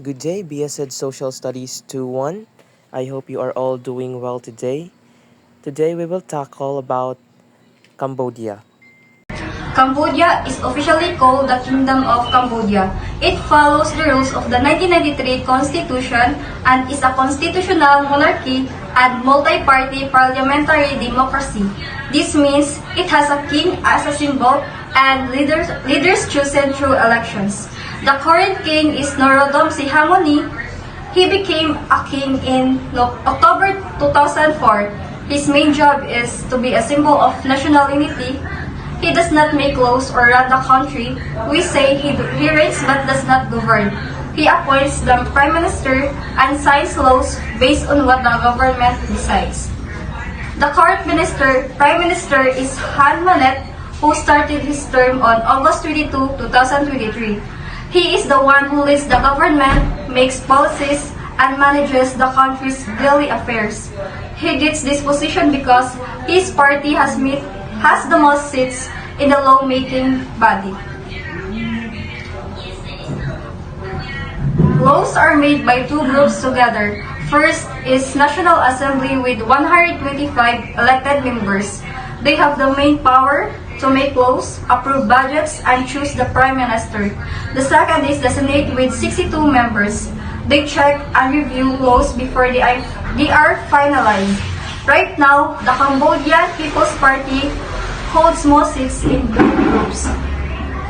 Good day, BSed Social Studies 2-1. I hope you are all doing well today. Today we will tackle about Cambodia. Cambodia is officially called the Kingdom of Cambodia. It follows the rules of the 1993 Constitution and is a constitutional monarchy and multi-party parliamentary democracy. This means it has a king as a symbol and leaders chosen through elections. The current king is Norodom Sihamoni. He became a king in October 2004. His main job is to be a symbol of national unity. He does not make laws or run the country. We say he reigns but does not govern. He appoints the prime minister and signs laws based on what the government decides. The current prime minister is Han Manet, who started his term on August 22, 2023. He is the one who leads the government, makes policies, and manages the country's daily affairs. He gets this position because his party has the most seats in the lawmaking body. Laws are made by two groups together. First is National Assembly with 125 elected members. They have the main power to make laws, approve budgets, and choose the Prime Minister. The second is the Senate with 62 members. They check and review laws before they are finalized. Right now, the Cambodian People's Party holds most seats in both groups.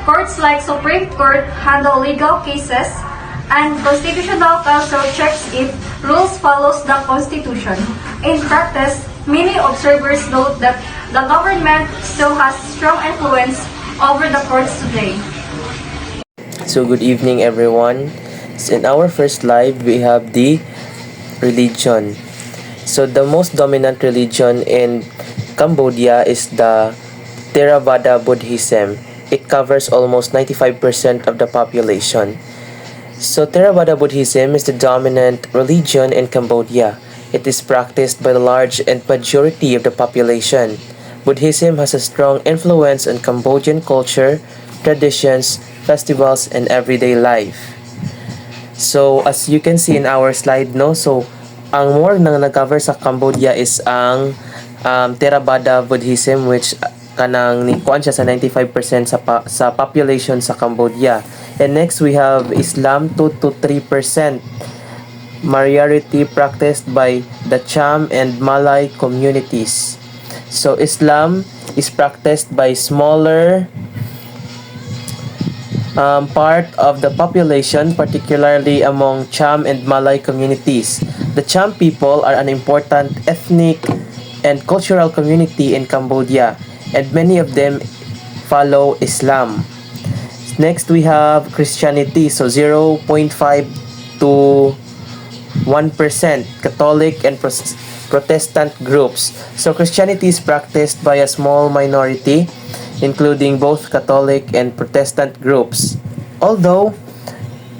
Courts like Supreme Court handle legal cases, and Constitutional Council checks if rules follows the Constitution. In practice, many observers note that the government still has strong influence over the courts today. So good evening everyone. So in our first slide we have the religion. So the most dominant religion in Cambodia is the Theravada Buddhism. It covers almost 95% of the population. So Theravada Buddhism is the dominant religion in Cambodia. It is practiced by the large and majority of the population. Buddhism has a strong influence on Cambodian culture, traditions, festivals, and everyday life. So as you can see in our slide, no, so ang more nang nag-cover sa Cambodia is ang Theravada Buddhism, which kanang kuan siya sa 95% sa population sa Cambodia. And next we have Islam, 2 to 3% majority practiced by the Cham and Malay communities. So Islam is practiced by smaller part of the population, particularly among Cham and Malay communities. The Cham people are an important ethnic and cultural community in Cambodia, and many of them follow Islam. Next, we have Christianity, so 0.5 to 1% Catholic and Protestant groups. So Christianity is practiced by a small minority, including both Catholic and Protestant groups. Although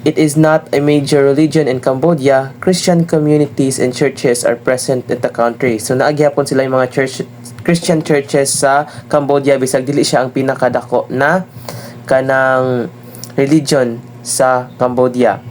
it is not a major religion in Cambodia, Christian communities and churches are present in the country. So naagyapon sila yung mga Christian churches sa Cambodia, bisag dili siya ang pinakadako na kanang religion sa Cambodia.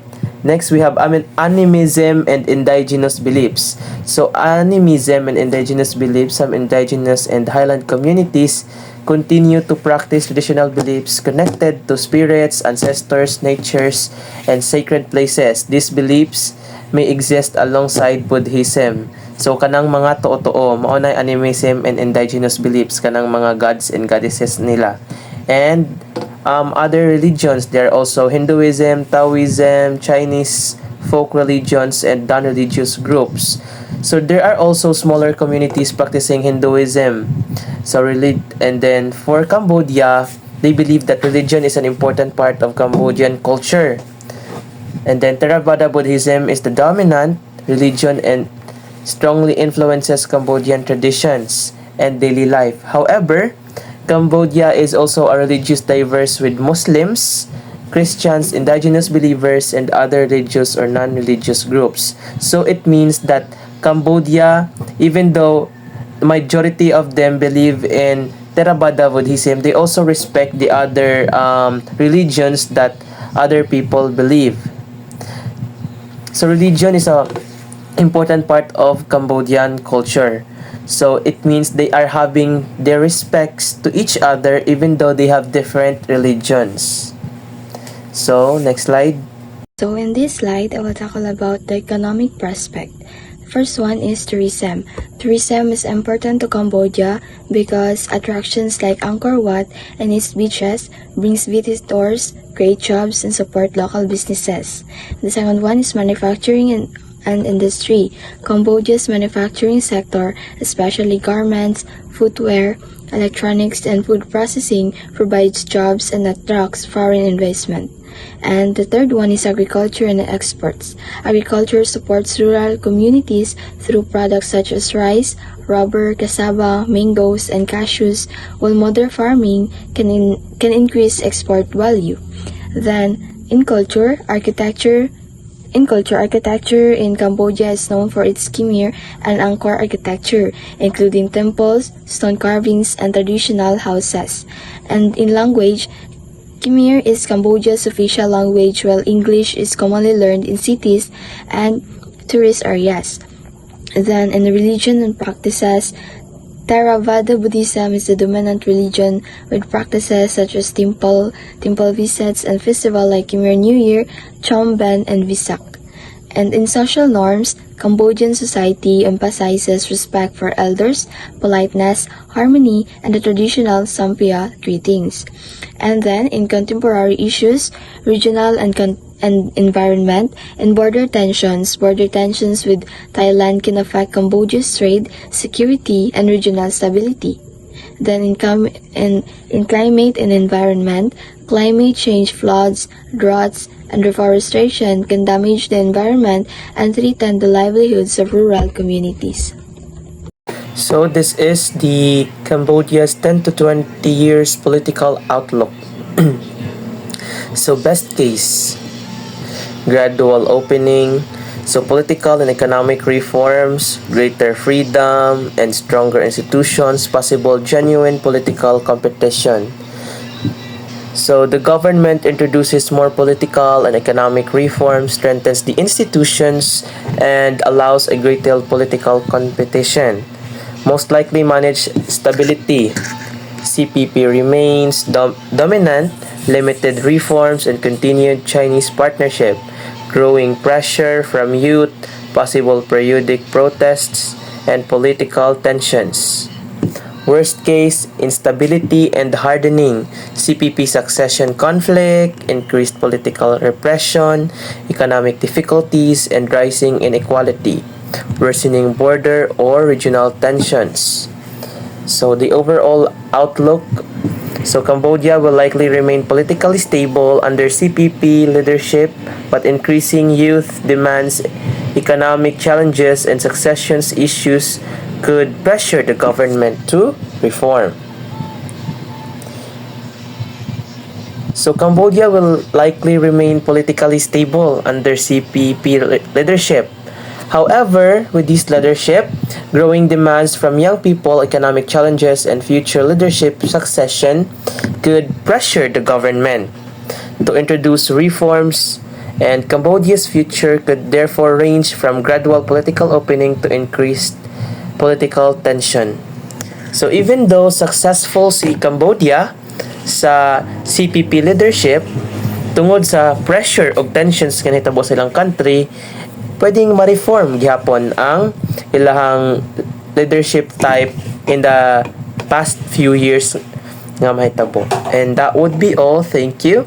Next, we have animism and indigenous beliefs. So animism and indigenous beliefs, some indigenous and highland communities continue to practice traditional beliefs connected to spirits, ancestors, natures, and sacred places. These beliefs may exist alongside Buddhism. So kanang mga too-too, mao nay animism and indigenous beliefs, kanang mga gods and goddesses nila. And other religions, there are also Hinduism, Taoism, Chinese folk religions, and non-religious groups. So there are also smaller communities practicing Hinduism. And then for Cambodia, they believe that religion is an important part of Cambodian culture. And then Theravada Buddhism is the dominant religion and strongly influences Cambodian traditions and daily life. However, Cambodia is also a religious diverse with Muslims, Christians, indigenous believers, and other religious or non-religious groups. So it means that Cambodia, even though the majority of them believe in Theravada Buddhism, they also respect the other religions that other people believe. So religion is a important part of Cambodian culture. So it means they are having their respects to each other even though they have different religions. So next slide. So in this slide, I will tackle about the economic prospect. First one is tourism. Tourism is important to Cambodia because attractions like Angkor Wat and its beaches brings visitors, create jobs, and support local businesses. The second one is manufacturing and industry. Cambodia's manufacturing sector, especially garments, footwear, electronics, and food processing, provides jobs and attracts foreign investment. And the third one is agriculture and exports. Agriculture supports rural communities through products such as rice, rubber, cassava, mangoes, and cashews, while modern farming can increase export value. Then, architecture in Cambodia is known for its Khmer and Angkor architecture, including temples, stone carvings, and traditional houses. And in language, Khmer is Cambodia's official language, while English is commonly learned in cities and tourist areas. Then, in religion and practices, Theravada Buddhism is the dominant religion, with practices such as temple visits, and festivals like Khmer New Year, Chom Ben, and Visak. And in social norms, Cambodian society emphasizes respect for elders, politeness, harmony, and the traditional Sampia greetings. And then, in contemporary issues, regional and environment, and border tensions with Thailand can affect Cambodia's trade, security, and regional stability. Then in climate and environment, climate change, floods, droughts, and reforestation can damage the environment and threaten the livelihoods of rural communities. So this is the Cambodia's 10 to 20 years political outlook. So best case, gradual opening, so political and economic reforms, greater freedom and stronger institutions, possible genuine political competition. So the government introduces more political and economic reforms, strengthens the institutions, and allows a greater political competition. Most likely manage stability. CPP remains dominant, limited reforms, and continued Chinese partnership. Growing pressure from youth, possible periodic protests, and political tensions. Worst case, instability and hardening, CPP succession conflict, increased political repression, economic difficulties, and rising inequality, worsening border or regional tensions. So the overall outlook, so Cambodia will likely remain politically stable under CPP leadership, but increasing youth demands, economic challenges, and succession issues could pressure the government to reform. So Cambodia will likely remain politically stable under CPP leadership. However, with this leadership, growing demands from young people, economic challenges, and future leadership succession could pressure the government to introduce reforms, and Cambodia's future could therefore range from gradual political opening to increased political tension. So even though successful si Cambodia sa CPP leadership, tungod sa pressure o tensions nga nahitabo sa ilang country, pwedeng ma-reform gihapon ang ilahang leadership type in the past few years nga mahitabo. And that would be all. Thank you.